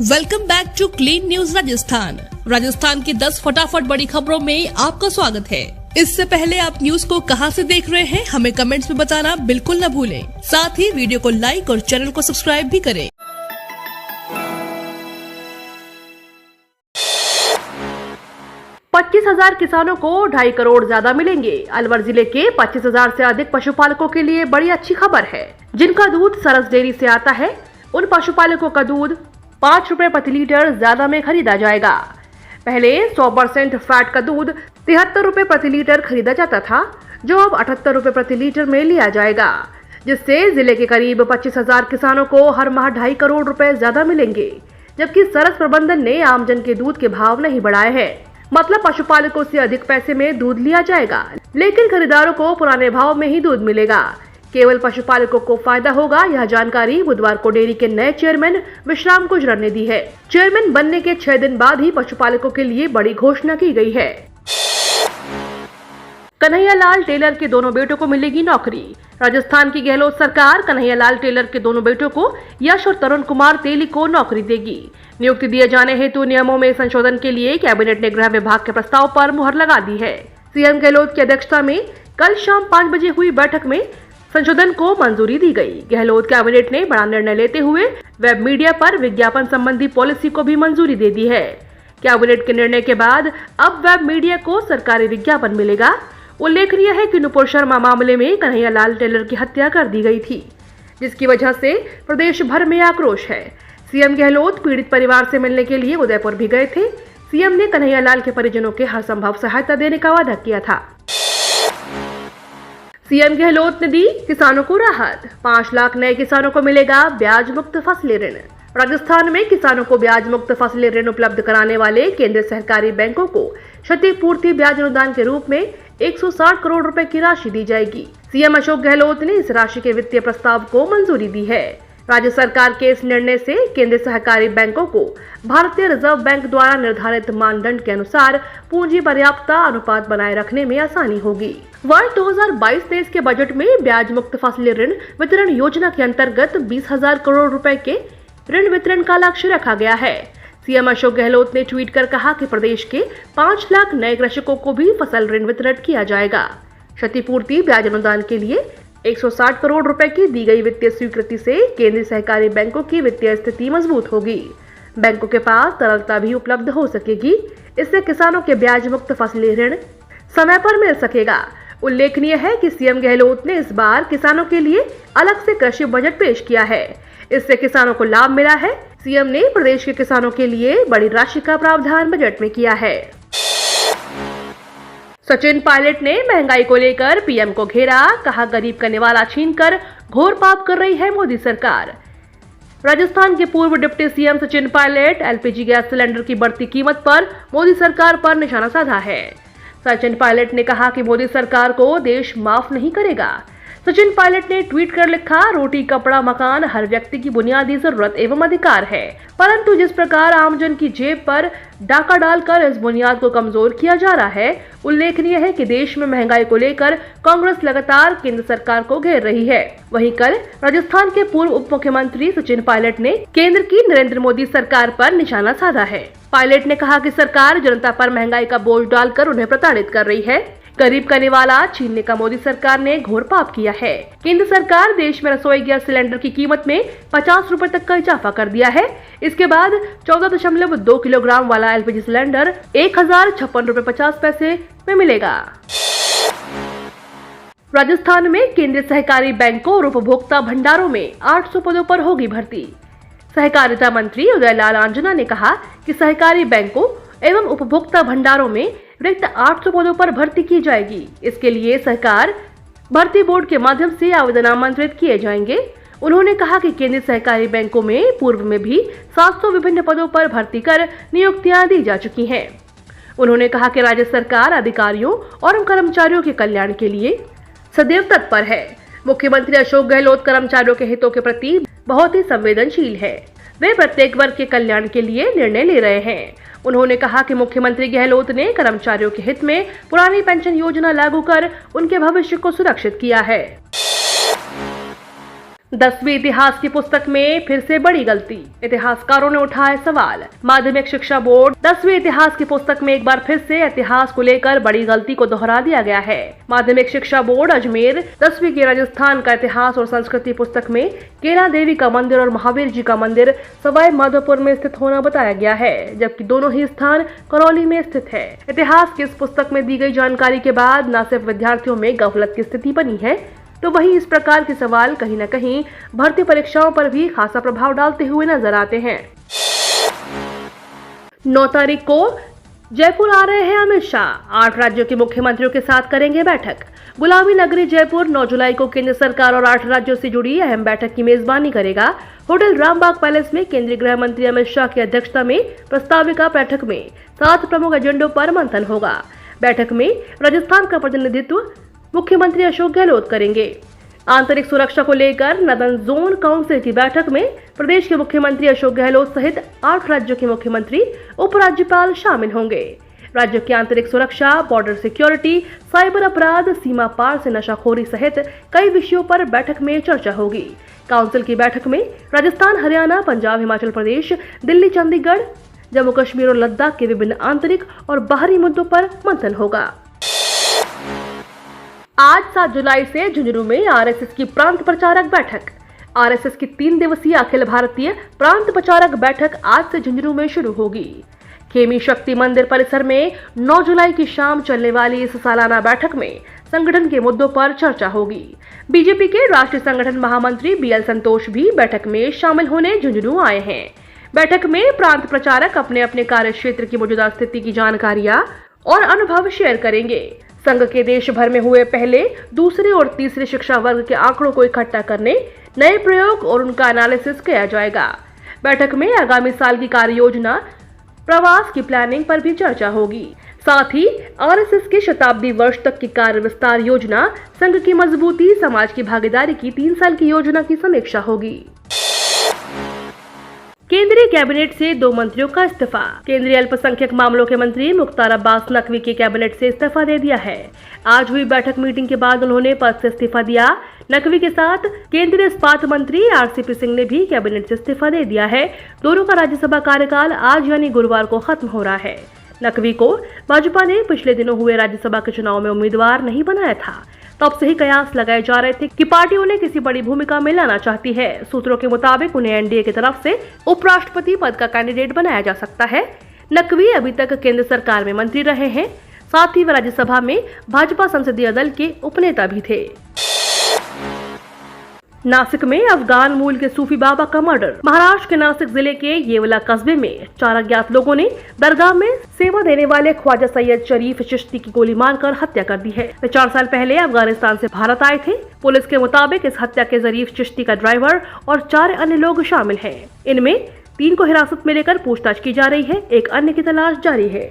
Welcome back to clean news Rajasthan की 10 फटाफट बड़ी खबरों में आपका स्वागत है। इससे पहले आप न्यूज को कहां से देख रहे हैं हमें कमेंट्स में बताना बिल्कुल न भूलें। साथ ही वीडियो को लाइक और चैनल को सब्सक्राइब भी करें। पच्चीस 25,000 किसानों को 2.5 करोड़ ज्यादा मिलेंगे। अलवर जिले के 25,000 से अधिक पशुपालकों के लिए बड़ी अच्छी खबर है। जिनका दूध सरस डेयरी से आता है उन पशुपालकों का दूध 5 रुपए प्रति लीटर ज्यादा में खरीदा जाएगा। पहले 100% फैट का दूध 73 रुपए प्रति लीटर खरीदा जाता था, जो अब 78 रुपए प्रति लीटर में लिया जाएगा, जिससे जिले के करीब 25,000 किसानों को हर माह 2.5 करोड़ रुपए ज्यादा मिलेंगे। जबकि सरस प्रबंधन ने आमजन के दूध के भाव नहीं बढ़ाए हैं, मतलब पशुपालकों से अधिक पैसे में दूध लिया जाएगा, लेकिन खरीदारों को पुराने भाव में ही दूध मिलेगा। केवल पशुपालकों को फायदा होगा। यह जानकारी बुधवार को डेयरी के नए चेयरमैन विश्राम गुजर ने दी है। चेयरमैन बनने के 6 दिन बाद ही पशुपालकों के लिए बड़ी घोषणा की गई है। कन्हैयालाल टेलर के दोनों बेटों को मिलेगी नौकरी। राजस्थान की गहलोत सरकार कन्हैयालाल टेलर के दोनों बेटों को यश और तरुण कुमार तेली को नौकरी देगी। नियुक्ति दिए जाने हेतु नियमों में संशोधन के लिए कैबिनेट ने गृह विभाग के प्रस्ताव पर मुहर लगा दी है। सीएम गहलोत की अध्यक्षता में कल शाम 5 बजे हुई बैठक में संशोधन को मंजूरी दी गई। गहलोत कैबिनेट ने बड़ा निर्णय लेते हुए वेब मीडिया पर विज्ञापन संबंधी पॉलिसी को भी मंजूरी दे दी है। कैबिनेट के निर्णय के बाद अब वेब मीडिया को सरकारी विज्ञापन मिलेगा। उल्लेखनीय है कि नुपुर शर्मा मामले में कन्हैयालाल टेलर की हत्या कर दी गई थी, जिसकी वजह से प्रदेश भर में आक्रोश है। सीएम गहलोत पीड़ित परिवार से मिलने के लिए उदयपुर भी गए थे। सीएम ने कन्हैयालाल के परिजनों के हर संभव सहायता देने का वादा किया था। सीएम गहलोत ने दी किसानों को राहत। 5 लाख नए किसानों को मिलेगा ब्याज मुक्त फसली ऋण। राजस्थान में किसानों को ब्याज मुक्त फसली ऋण उपलब्ध कराने वाले केंद्रीय सहकारी बैंकों को क्षतिपूर्ति ब्याज अनुदान के रूप में 160 करोड़ रुपए की राशि दी जाएगी। सीएम अशोक गहलोत ने इस राशि के वित्तीय प्रस्ताव को मंजूरी दी है। राज्य सरकार के इस निर्णय से केंद्रीय सहकारी बैंकों को भारतीय रिजर्व बैंक द्वारा निर्धारित मानदंड के अनुसार पूंजी पर्याप्तता अनुपात बनाए रखने में आसानी होगी। वर्ष 2022-23 के बजट में ब्याज मुक्त फसली ऋण वितरण योजना के अंतर्गत 20,000 करोड़ रुपए के ऋण वितरण का लक्ष्य रखा गया है। सीएम अशोक गहलोत ने ट्वीट कर कहा कि प्रदेश के 5 लाख नए कृषकों को भी फसल ऋण वितरण किया जाएगा। क्षतिपूर्ति ब्याज अनुदान के लिए 160 करोड़ रुपए की दी गई वित्तीय स्वीकृति से केंद्रीय सहकारी बैंकों की वित्तीय स्थिति मजबूत होगी। बैंकों के पास तरलता भी उपलब्ध हो सकेगी। इससे किसानों के ब्याज मुक्त फसली ऋण समय पर मिल सकेगा। उल्लेखनीय है कि सीएम गहलोत ने इस बार किसानों के लिए अलग से कृषि बजट पेश किया है। इससे किसानों को लाभ मिला है। सीएम ने प्रदेश के किसानों के लिए बड़ी राशि का प्रावधान बजट में किया है। सचिन पायलट ने महंगाई को लेकर पीएम को घेरा, कहा गरीब का निवाला छीनकर घोर पाप कर रही है मोदी सरकार। राजस्थान के पूर्व deputy CM Sachin Pilot LPG gas cylinder की बढ़ती कीमत पर मोदी सरकार पर निशाना साधा है। सचिन पायलट ने कहा कि मोदी सरकार को देश माफ नहीं करेगा। सचिन पायलट ने ट्वीट कर लिखा, रोटी कपड़ा मकान हर व्यक्ति की बुनियादी जरूरत एवं अधिकार है, परंतु जिस प्रकार आमजन की जेब पर डाका डालकर इस बुनियाद को कमजोर किया जा रहा है। उल्लेखनीय है कि देश में महंगाई को लेकर कांग्रेस लगातार केंद्र सरकार को घेर रही है। वहीं कल राजस्थान के पूर्व उप मुख्यमंत्री सचिन पायलट ने केंद्र की नरेंद्र मोदी सरकार पर निशाना साधा है। पायलट ने कहा कि सरकार जनता पर महंगाई का बोझ डालकर उन्हें प्रताड़ित कर रही है। गरीब का निवाला छीनने का मोदी सरकार ने घोर पाप किया है। केंद्र सरकार देश में रसोई गैस सिलेंडर की कीमत में 50 रुपए तक का इजाफा कर दिया है। इसके बाद 14.2 किलोग्राम वाला एलपीजी सिलेंडर 1,056 रुपए 50 पैसे में मिलेगा। राजस्थान में केंद्रीय सहकारी बैंकों और उपभोक्ता भंडारों में 800 पदों पर होगी भर्ती। सहकारिता मंत्री उदयलाल आंजना ने कहा कि सहकारी बैंकों एवं उपभोक्ता भंडारों में रिक्त 800 पदों पर भर्ती की जाएगी। इसके लिए सहकार भर्ती बोर्ड के माध्यम से आवेदन आमंत्रित किए जाएंगे। उन्होंने कहा कि केंद्रीय सहकारी बैंकों में पूर्व में भी 700 विभिन्न पदों पर भर्ती कर नियुक्तियां दी जा चुकी हैं। उन्होंने कहा कि राज्य सरकार अधिकारियों और कर्मचारियों के कल्याण के लिए सदैव तत्पर है। मुख्यमंत्री अशोक गहलोत कर्मचारियों के हितों के प्रति बहुत ही संवेदनशील है। वे प्रत्येक वर्ग के कल्याण के लिए निर्णय ले रहे हैं। उन्होंने कहा कि मुख्यमंत्री गहलोत ने कर्मचारियों के हित में पुरानी पेंशन योजना लागू कर उनके भविष्य को सुरक्षित किया है। 10वीं इतिहास की पुस्तक में फिर से बड़ी गलती, इतिहासकारों ने उठाए सवाल। माध्यमिक शिक्षा बोर्ड 10वीं इतिहास की पुस्तक में एक बार फिर से इतिहास को लेकर बड़ी गलती को दोहरा दिया गया है। माध्यमिक शिक्षा बोर्ड अजमेर 10वीं की राजस्थान का इतिहास और संस्कृति पुस्तक में केला देवी का मंदिर और महावीर जी का मंदिर सवाई माधोपुर में स्थित होना बताया गया है, जबकि दोनों ही स्थान करौली में स्थित है। इतिहास की इस पुस्तक में दी गई जानकारी के बाद न सिर्फ विद्यार्थियों में गफलत की स्थिति बनी है, तो वहीं इस प्रकार के सवाल कहीं न कहीं भर्ती परीक्षाओं पर भी खासा प्रभाव डालते हुए नजर आते हैं। 9 तारीख को जयपुर आ रहे हैं अमित शाह, 8 राज्यों के मुख्यमंत्रियों के साथ करेंगे बैठक। गुलामी नगरी जयपुर 9 जुलाई को केंद्र सरकार और 8 राज्यों से जुड़ी अहम बैठक की मेजबानी करेगा। होटल रामबाग पैलेस में केंद्रीय गृह मंत्री अमित शाह की अध्यक्षता में प्रस्ताविका बैठक में 7 प्रमुख एजेंडों पर मंथन होगा। बैठक में राजस्थान का प्रतिनिधित्व मुख्यमंत्री अशोक गहलोत करेंगे। आंतरिक सुरक्षा को लेकर नदन जोन काउंसिल की बैठक में प्रदेश के मुख्यमंत्री अशोक गहलोत सहित 8 राज्यों के मुख्यमंत्री, उपराज्यपाल शामिल होंगे। राज्यों की आंतरिक सुरक्षा, बॉर्डर सिक्योरिटी, साइबर अपराध, सीमा पार से नशाखोरी सहित कई विषयों पर बैठक में चर्चा होगी। काउंसिल की बैठक में राजस्थान, हरियाणा, पंजाब, हिमाचल प्रदेश, दिल्ली, चंडीगढ़, जम्मू कश्मीर और लद्दाख के विभिन्न आंतरिक और बाहरी मुद्दों पर मंथन होगा। आज 7 जुलाई से झुंझुनू में आरएसएस की प्रांत प्रचारक बैठक। आरएसएस की 3 दिवसीय अखिल भारतीय प्रांत प्रचारक बैठक आज से झुंझुनू में शुरू होगी। खेमी शक्ति मंदिर परिसर में 9 जुलाई की शाम चलने वाली इस सालाना बैठक में संगठन के मुद्दों पर चर्चा होगी। बीजेपी के राष्ट्रीय संगठन महामंत्री बीएल संतोष भी बैठक में शामिल होने झुंझुनू आए हैं। बैठक में प्रांत प्रचारक अपने अपने कार्य क्षेत्र की मौजूदा स्थिति की जानकारियां और अनुभव शेयर करेंगे। संघ के देश भर में हुए पहले, दूसरे और तीसरे शिक्षा वर्ग के आंकड़ों को इकट्ठा करने, नए प्रयोग और उनका एनालिसिस किया जाएगा। बैठक में आगामी साल की कार्य योजना, प्रवास की प्लानिंग पर भी चर्चा होगी। साथ ही आरएसएस के शताब्दी वर्ष तक की कार्य विस्तार योजना, संघ की मजबूती, समाज की भागीदारी की 3 साल की योजना की समीक्षा होगी। केंद्रीय कैबिनेट से 2 मंत्रियों का इस्तीफा। केंद्रीय अल्पसंख्यक मामलों के मंत्री मुख्तार अब्बास नकवी के कैबिनेट से इस्तीफा दे दिया है। आज हुई बैठक मीटिंग के बाद उन्होंने पद से इस्तीफा दिया। नकवी के साथ केंद्रीय इस्पात मंत्री आरसीपी सिंह ने भी कैबिनेट से इस्तीफा दे दिया है। दोनों का राज्यसभा कार्यकाल आज यानी गुरुवार को खत्म हो रहा है। नकवी को भाजपा ने पिछले दिनों हुए राज्यसभा के चुनाव में उम्मीदवार नहीं बनाया था। तब से ही कयास लगाए जा रहे थे कि पार्टी उन्हें किसी बड़ी भूमिका में लाना चाहती है। सूत्रों के मुताबिक उन्हें एनडीए की तरफ से उपराष्ट्रपति पद का कैंडिडेट बनाया जा सकता है। नकवी अभी तक केंद्र सरकार में मंत्री रहे हैं, साथ ही वे राज्यसभा में भाजपा संसदीय दल के उपनेता भी थे। नासिक में अफगान मूल के सूफी बाबा का मर्डर। महाराष्ट्र के नासिक जिले के येवला कस्बे में 4 अज्ञात लोगों ने दरगाह में सेवा देने वाले ख्वाजा सैयद शरीफ चिश्ती की गोली मारकर हत्या कर दी है। वे 4 साल पहले अफगानिस्तान से भारत आए थे। पुलिस के मुताबिक इस हत्या के शरीफ चिश्ती का ड्राइवर और 4 अन्य लोग शामिल हैं। इनमें 3 को हिरासत में लेकर पूछताछ की जा रही है। एक अन्य की तलाश जारी है।